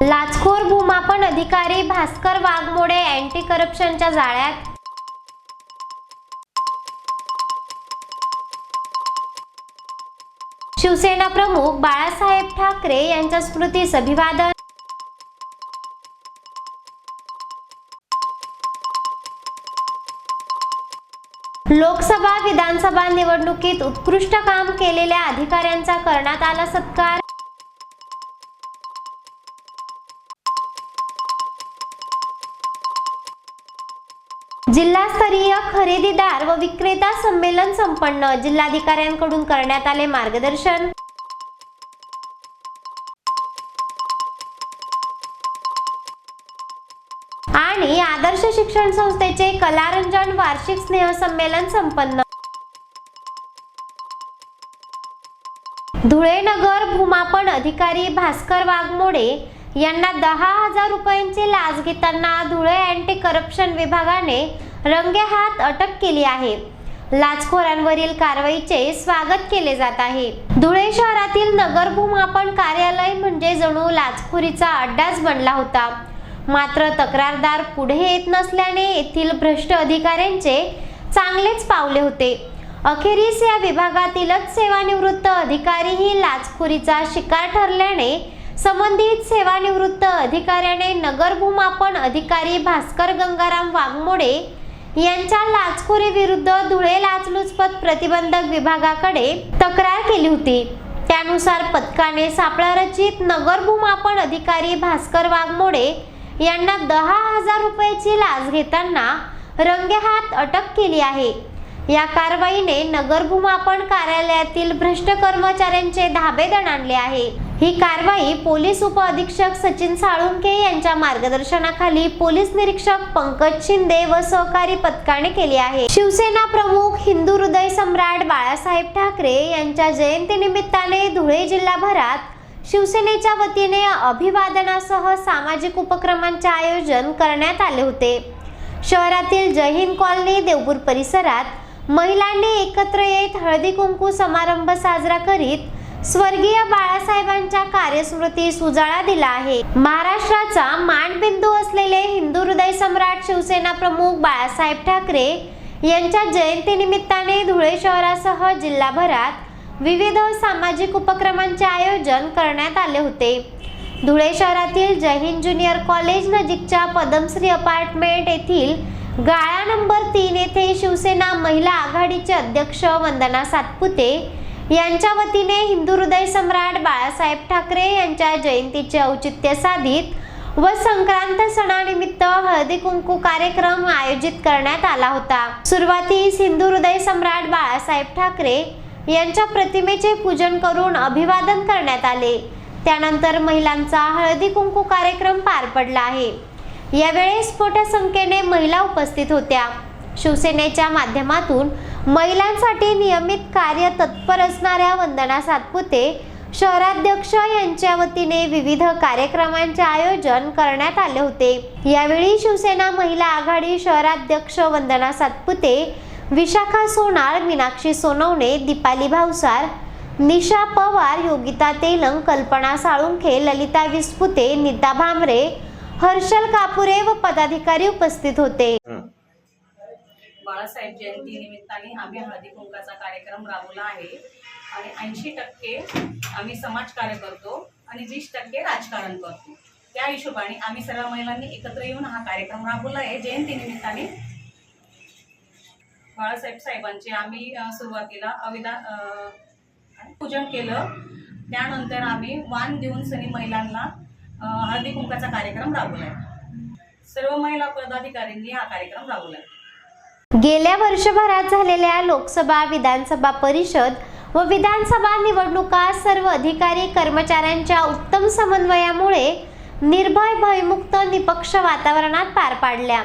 लाचखोर भूमापन अधिकारी भास्कर वाघमोडे अँटी करप्शनच्या जाळ्यात। शिवसेना प्रमुख बाळासाहेब ठाकरे यांच्या स्मृतीस अभिवादन। लोकसभा विधानसभा निवडणुकीत उत्कृष्ट काम केलेल्या अधिकाऱ्यांचा करण्यात आला सत्कार। जिल्हास्तरीय खरेदीदार व विक्रेता संमेलन संपन्न, जिल्हाधिकाऱ्यांकडून करण्यात आले मार्गदर्शन। आणि आदर्श शिक्षण संस्थेचे कलारंजन वार्षिक स्नेह संमेलन संपन्न। धुळे नगर भूमापन अधिकारी भास्कर वाघमोडे यांना 10,000 रुपयांची लाच घेताना धुळे अँटी करप्शन विभागाने रंगेहात अटक केली आहे। लाचखोरांवरील कारवाईचे स्वागत केले जात आहे। धुळे शहरातील नगर भूमापन कार्यालय म्हणजे जणू लाचखोरीचा अड्डाच बनला होता। मात्र तक्रारदार पुढे येत नसल्याने येथील भ्रष्ट अधिकाऱ्यांचे चांगलेच पावले होते। अखेरीस या विभागातीलच सेवानिवृत्त अधिकारीही लाचखोरीचा शिकार ठरल्याने संबंधित सेवानिवृत्त अधिकाऱ्याने नगर भूमापन अधिकारी भास्कर गंगाराम वाघमोडे यांच्या लाचखोरी विरुद्ध धुळे लाचलुचपत प्रतिबंधक विभागाकडे तक्रार केली होती। त्यानुसार पथकाने सापळा रचित नगर भूमापन अधिकारी भास्कर वाघमोडे यांना 10,000 रुपयाची लाच घेताना रंगेहात अटक केली आहे। या कारवाईने नगर भूमापन कार्यालयातील भ्रष्ट कर्मचाऱ्यांचे धाबे दणाणले आहे। ही कारवाई पोलीस उप अधीक्षक सचिन साळुंखे यांच्या मार्गदर्शनाखाली पोलीस निरीक्षक पंकज शिंदे व सहकारी पथकाने केली आहे। शिवसेना प्रमुख हिंदू हृदय सम्राट बाळासाहेब ठाकरे यांच्या जयंतीनिमित्ताने धुळे जिल्हाभरात शिवसेनेच्या वतीने अभिवादनासह सामाजिक उपक्रमांचे आयोजन करण्यात आले होते। शहरातील जय हिंद कॉलनी देवपूर परिसरात महिलांनी एकत्र येत हळदी कुंकू समारंभ साजरा करीत स्वर्गीय बाळासाहेबांच्या कार्यस्मृतीस उजाळा दिला आहे। महाराष्ट्राचा मानबिंदू असलेले हिंदू हृदय सम्राट शिवसेना प्रमुख बाळासाहेब ठाकरे यांच्या जयंतीनिमित्ताने धुळे शहरासह जिल्हाभरात विविध सामाजिक उपक्रमांचे आयोजन करण्यात आले होते। धुळे शहरातील जय हिंद ज्युनियर कॉलेज नजीकच्या पद्मश्री अपार्टमेंट येथील गाळा नंबर 3 येथे शिवसेना महिला आघाडीचे अध्यक्ष वंदना सातपुते यांच्या वतीने हिंदू हृदय सम्राट बाळासाहेब ठाकरे यांच्या जयंतीचे औचित्य साधित व संक्रांत सणानिमित्त हळदी कुंकू कार्यक्रम आयोजित करण्यात आला होता। सुरुवातीस हिंदू हृदय सम्राट बाळासाहेब ठाकरे यांच्या प्रतिमेचे पूजन करून अभिवादन करण्यात आले। त्यानंतर महिलांचा हळदी कुंकू कार्यक्रम पार पडला आहे। यावेळेस मोठ्या संख्येने महिला उपस्थित होत्या। शिवसेनेच्या माध्यमातून महिलांसाठी नियमित कार्य तत्पर असणाऱ्या वंदना सातपुते शहराध्यक्ष यांच्या वतीने विविध कार्यक्रमांचे आयोजन करण्यात आले होते। यावेळी शिवसेना महिला आघाडी शहराध्यक्ष वंदना सातपुते, विशाखा सोनार, मीनाक्षी सोनवणे, दीपाली भावसार, निशा पवार, योगिता तेलंग, कल्पना साळुंखे, ललिता विस्पुते, नीता भामरे, हर्षल कापुरे व पदाधिकारी उपस्थित होते। बाळासाहेब जयंती निमित्ताने आम्ही हळदी कुंकाचा कार्यक्रम राबवला आहे आणि 80% आम्ही समाजकार्य करतो आणि 20% राजकारण करतो। त्या हिशोबाने आम्ही सर्व महिलांनी एकत्र येऊन हा कार्यक्रम राबवला आहे। जयंती निमित्ताने बाळासाहेब साहेबांचे आम्ही सुरुवातीला पूजन केलं। त्यानंतर आम्ही वाण देऊन सनी महिलांना हळदी कुंकाचा कार्यक्रम राबवला आहे। सर्व महिला पदाधिकाऱ्यांनी हा कार्यक्रम राबवला आहे। गेल्या वर्षभरात झालेल्या लोकसभा, विधानसभा परिषद व विधानसभा निवडणुका सर्व अधिकारी कर्मचाऱ्यांच्या उत्तम समन्वयामुळे निर्भय, भयमुक्त, निपक्ष वातावरणात पार पाडल्या।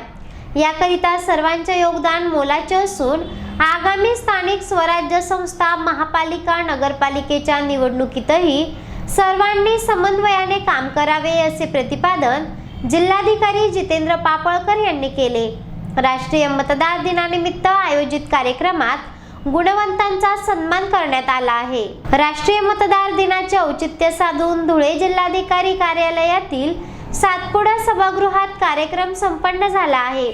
याकरिता सर्वांचे योगदान मोलाचे असून आगामी स्थानिक स्वराज्य संस्था, महापालिका, नगरपालिकेच्या निवडणुकीतही सर्वांनी समन्वयाने काम करावे असे प्रतिपादन जिल्हाधिकारी जितेंद्र पापळकर यांनी केले। राष्ट्रीय मतदार दिनानिमित्त आयोजित कार्यक्रमात गुणवंतांचा सन्मान करण्यात आला आहे। राष्ट्रीय मतदार दिनाचे औचित्य साधून धुळे जिल्हाधिकारी कार्यालयातील सातपुडा सभागृहात कार्यक्रम संपन्न झाला आहे।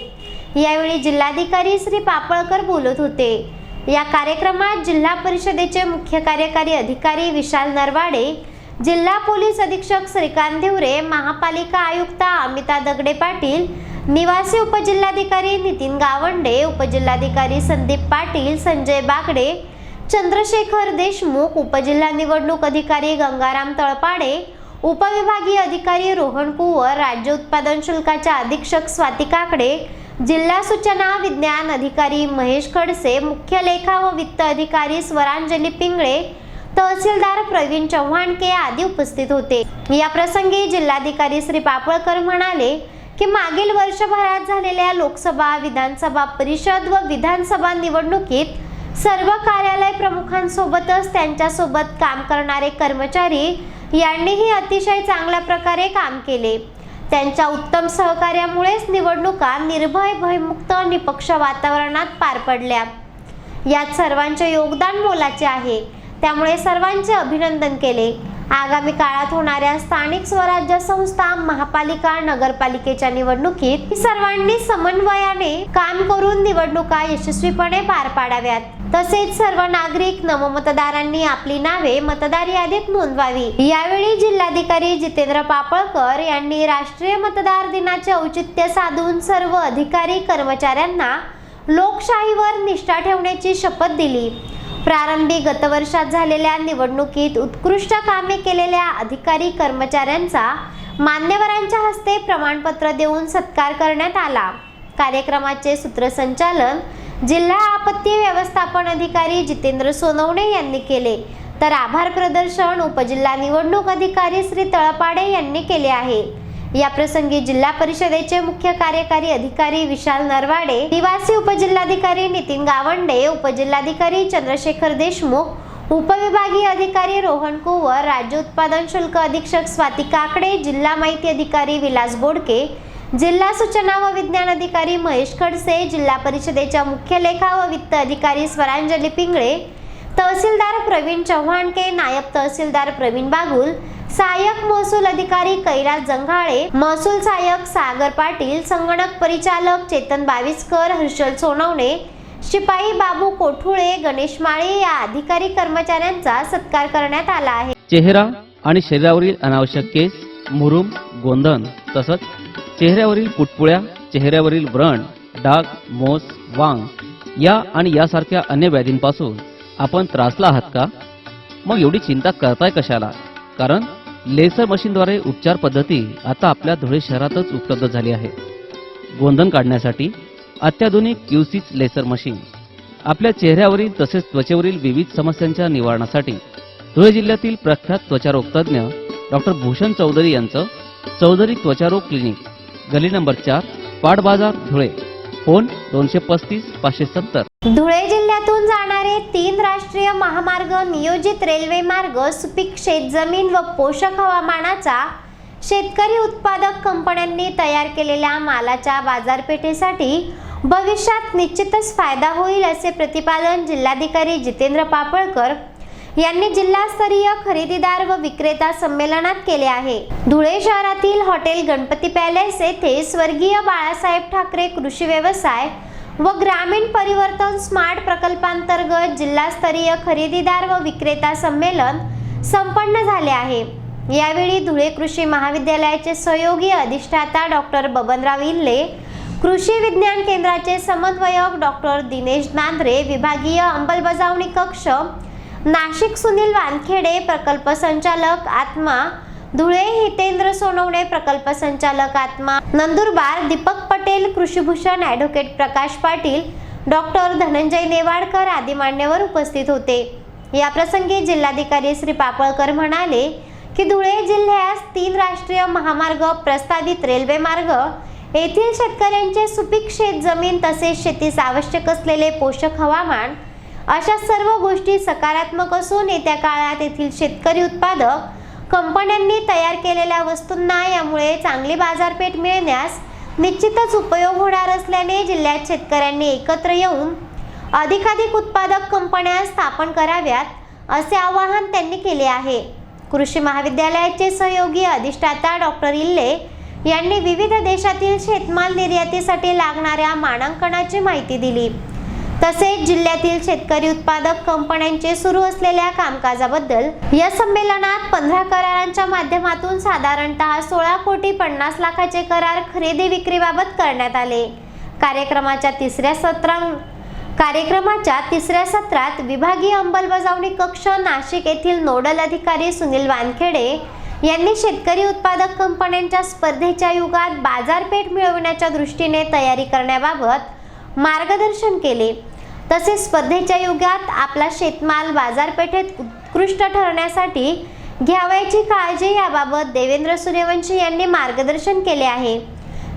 यावेळी जिल्हाधिकारी श्री पापळकर बोलत होते। या कार्यक्रमात जिल्हा परिषदेचे मुख्य कार्यकारी अधिकारी विशाल नरवाडे, जिल्हा पोलीस अधीक्षक श्रीकांत धिवरे, महापालिका आयुक्त अमिता दगडे पाटील, निवासी उपजिल्हाधिकारी नितीन गावंडे, उपजिल्हाधिकारी संदीप पाटील, संजय बागडे, चंद्रशेखर देशमुख, उपजिल्हा निवडणूक अधिकारी गंगाराम तळपाडे, उपविभागीय अधिकारी रोहन कुवर, राज्य उत्पादन शुल्काच्या अधीक्षक स्वाती काकडे, जिल्हा सूचना विज्ञान अधिकारी महेश खडसे, मुख्य लेखा व वित्त अधिकारी स्वरांजली पिंगळे, तहसीलदार प्रवीण चव्हाणके आदी उपस्थित होते। या प्रसंगी जिल्हाधिकारी श्री पापळकर म्हणाले की मागील वर्षभरात झालेल्या लोकसभा, विधानसभा परिषद व विधानसभा निवडणुकीत सर्व कार्यालय प्रमुखांसोबतच त्यांच्यासोबत काम करणारे कर्मचारी यांनीही अतिशय चांगल्या प्रकारे काम केले। त्यांच्या उत्तम सहकार्यामुळेच निवडणुका निर्भय, भयमुक्त, निपक्ष वातावरणात पार पडल्या। यात सर्वांचे योगदान मोलाचे आहे, त्यामुळे सर्वांचे अभिनंदन केले। आगामी काळात होणाऱ्या स्थानिक स्वराज्य संस्था, महापालिका, नगरपालिकेच्या निवडणुकीत सर्वांनी समन्वयाने काम करून निवडणुका यशस्वीपणे पार पाडाव्यात। तसेच सर्व नागरिक नवमतदारांनी आपली नावे मतदार यादीत नोंदवावी। यावेळी जिल्हाधिकारी जितेंद्र पापळकर यांनी राष्ट्रीय मतदार दिनाचे औचित्य साधून सर्व अधिकारी कर्मचाऱ्यांना लोकशाहीवर निष्ठा ठेवण्याची शपथ दिली। प्रारंभी गतवर्षात झालेल्या निवडणुकीत उत्कृष्ट कामे केलेल्या अधिकारी कर्मचाऱ्यांचा मान्यवरांच्या हस्ते प्रमाणपत्र देऊन सत्कार करण्यात आला। कार्यक्रमाचे सूत्रसंचालन जिल्हा आपत्ती व्यवस्थापन अधिकारी जितेंद्र सोनवणे यांनी केले, तर आभार प्रदर्शन उपजिल्हा निवडणूक अधिकारी श्री तळपाडे यांनी केले आहे। या प्रसंगी जिल्हा परिषदेचे मुख्य कार्यकारी अधिकारी विशाल नरवाडे, निवासी उपजिल्हाधिकारी नितीन गावंडे, उपजिल्हाधिकारी चंद्रशेखर देशमुख, उपविभागीय अधिकारी रोहन कुवर, राज्य उत्पादन शुल्क अधीक्षक स्वाती काकडे, जिल्हा माहिती अधिकारी विलास बोडके, जिल्हा सूचना व विज्ञान अधिकारी महेश खडसे, जिल्हा परिषदेच्या मुख्य लेखा व वित्त अधिकारी स्वरांजली पिंगळे, तहसीलदार प्रवीण चव्हाणके, नायब तहसीलदार प्रवीण बागुल, सहाय्यक महसूल अधिकारी कैलास जंघाळे, महसूल सहाय्यक सागर पाटील, संगणक परिचालक चेतन बाविस्कर, हर्षल सोनवणे, शिपाई बाबू कोठुळे, गणेश माळे या अधिकारी कर्मचाऱ्यांचा सत्कार करण्यात आला आहे। चेहरा आणि शरीरावरील अनावश्यक केस, मुरूम, गोंधन तसंच चेहऱ्यावरील पुटपुळ्या, चेहऱ्यावरील व्रण, डाग, मोस, वांग या आणि यासारख्या अन्य व्याधींपासून आपण त्रासला आहात का? मग एवढी चिंता करताय कशाला? कारण लेसर मशीनद्वारे उपचार पद्धती आता आपल्या धुळे शहरातच उपलब्ध झाली आहे। गोंधन काढण्यासाठी अत्याधुनिक क्यूसिस लेसर मशीन, आपल्या चेहऱ्यावरील तसेच त्वचेवरील विविध समस्यांच्या निवारणासाठी धुळे जिल्ह्यातील प्रख्यात त्वचारोग तज्ञ डॉक्टर भूषण चौधरी यांचं चौधरी त्वचारोग क्लिनिक, गली नंबर 4, पाट बाजार, धुळे। फोन 235 570। धुळे जिल्ह्यातून जाणारे 3 राष्ट्रीय महामार्ग, नियोजित रेल्वे मार्ग, सुपीक शेतजमीन व पोषक हवामानाचा शेतकरी उत्पादक कंपन्यांनी तयार केलेल्या मालाच्या बाजारपेठेसाठी भविष्यात निश्चितच फायदा होईल असे प्रतिपादन जिल्हाधिकारी जितेंद्र पापळकर यांनी जिल्हास्तरीय खरेदीदार व विक्रेता संमेलनात केले आहे। धुळे शहरातील हॉटेल गणपती पॅलेस येथे स्वर्गीय बाळासाहेब ठाकरे कृषी व्यवसाय व ग्रामीण परिवर्तन स्मार्ट प्रकल्पांतर्गत जिल्हास्तरीय खरेदीदार व विक्रेता संमेलन संपन्न झाले आहे। यावेळी धुळे कृषी महाविद्यालयाचे सहयोगी अधिष्ठाता डॉक्टर बबनराव इल्ले, कृषी विज्ञान केंद्राचे समन्वयक डॉक्टर दिनेश नांद्रे, विभागीय अंमलबजावणी कक्ष नाशिक सुनील वानखेडे, प्रकल्प संचालक आत्मा धुळे हितेंद्र सोनवणे, प्रकल्प संचालक आत्मा नंदुरबार दीपक पटेल, कृषीभूषण ॲडव्होकेट प्रकाश पाटील, डॉक्टर धनंजय नेवाडकर आदी मान्यवर उपस्थित होते। या प्रसंगी जिल्हाधिकारी श्री पापळकर म्हणाले की धुळे जिल्ह्यास 3 राष्ट्रीय महामार्ग, प्रस्तावित रेल्वे मार्ग, येथील शेतकऱ्यांचे सुपीक शेत जमीन तसेच शेतीस आवश्यक असलेले पोषक हवामान अशा सर्व गोष्टी सकारात्मक असून येत्या काळात येथील शेतकरी उत्पादक कंपन्यांनी तयार केलेल्या वस्तूंना यामुळे चांगली बाजारपेठ मिळण्यास निश्चितच उपयोग होणार असल्याने जिल्ह्यात शेतकऱ्यांनी एकत्र येऊन अधिकाधिक उत्पादक कंपन्या स्थापन कराव्यात असे आवाहन त्यांनी केले आहे. कृषी महाविद्यालयाचे सहयोगी अधिष्ठाता डॉक्टर इल्ले यांनी विविध देशातील शेतमाल निर्यातीसाठी लागणाऱ्या मानांकनाची माहिती दिली. तसेच जिल्ह्यातील शेतकरी उत्पादक कंपन्यांचे सुरू असलेल्या कामकाजाबद्दल या संमेलनात 15 करारांच्या माध्यमातून साधारणतः 16 कोटी 50 लाखाचे करार खरेदी विक्रीबाबत करण्यात आले. कार्यक्रमाच्या तिसऱ्या सत्रात विभागीय अंमलबजावणी कक्ष नाशिक येथील नोडल अधिकारी सुनील वानखेडे यांनी शेतकरी उत्पादक कंपन्यांच्या स्पर्धेच्या युगात बाजारपेठ मिळवण्याच्या दृष्टीने तयारी करण्याबाबत मार्गदर्शन केले. तसेच स्पर्धेच्या युगात आपला शेतमाल बाजारपेठेत उत्कृष्ट ठरण्यासाठी घ्यावयाची काळजी याबाबत देवेंद्र सूर्यवंशी यांनी मार्गदर्शन केले आहे.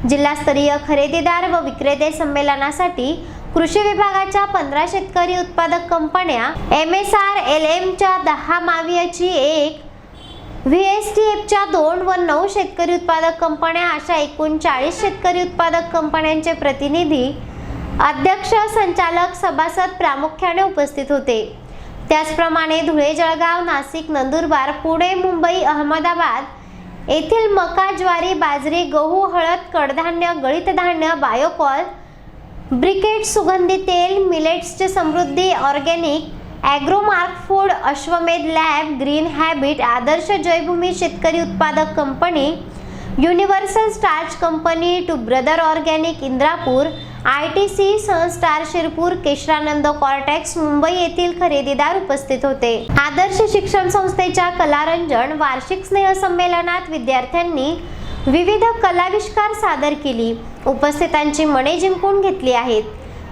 जिल्हास्तरीय खरेदीदार व विक्रेते संमेलनासाठी कृषी विभागाच्या 15 शेतकरी उत्पादक कंपन्या, MSRLMच्या 10 मावियाची 1, VSTFच्या 2 व 9 शेतकरी उत्पादक कंपन्या अशा एकूण 40 शेतकरी उत्पादक कंपन्यांचे प्रतिनिधी, अध्यक्ष, संचालक, सभासद प्रामुख्याने उपस्थित होते. त्याचप्रमाणे धुळे, जळगाव, नाशिक, नंदुरबार, पुणे, मुंबई, अहमदाबाद येथील मका, ज्वारी, बाजरी, गहू, हळद, कडधान्य, गळीत धान्य, बायोकॉल, ब्रिकेट, सुगंधी तेल, मिलेट्सचे Samruddhi, organic, Agromark food, Ashwamedh lab, green habit, Adarsh Jaybhoomi शेतकरी उत्पादक company, universal starch company, two brother organic Indrapur, ITC, सहस्टार शिरपूर, केशरानंद कॉर्टेक्स मुंबई येथील खरेदीदार उपस्थित होते. आदर्श शिक्षण संस्थेच्या कलारंजन वार्षिक स्नेह संमेलनात विद्यार्थ्यांनी विविध कलाविष्कार सादर केली. उपस्थितांची मने जिंकून घेतली आहेत.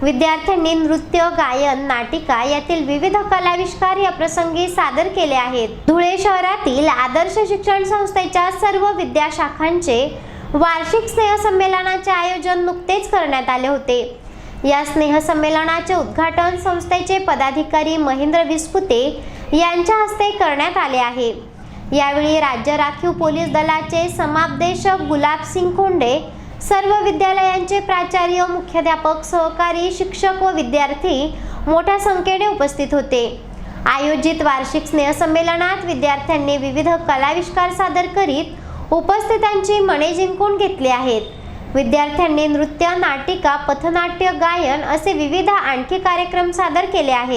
विद्यार्थ्यांनी नृत्य, गायन, नाटिका यातील विविध कलाविष्कार या प्रसंगी सादर केले आहेत. धुळे शहरातील आदर्श शिक्षण संस्थेच्या सर्व विद्याशाखांचे वार्षिक स्नेह संमेलनाचे आयोजन नुकतेच करण्यात आले होते. या स्नेह संमेलनाचे उद्घाटन संस्थेचे पदाधिकारी महेंद्र विस्पुते यांच्या हस्ते करण्यात आले आहे. यावेळी राज्य राखीव पोलीस दलाचे समापदेशक गुलाबसिंग खोंडे, सर्व विद्यालयांचे प्राचार्य, मुख्याध्यापक, सहकारी, शिक्षक व विद्यार्थी मोठ्या संख्येने उपस्थित होते. आयोजित वार्षिक स्नेह संमेलनात विद्यार्थ्यांनी विविध कलाविष्कार सादर करीत उपस्थितांची मने जिंकून घेतली आहेत. विद्यार्थ्यांनी नृत्य, नाटिका, पथनाट्य, गायन असे विविध आणखी कार्यक्रम सादर केले आहेत.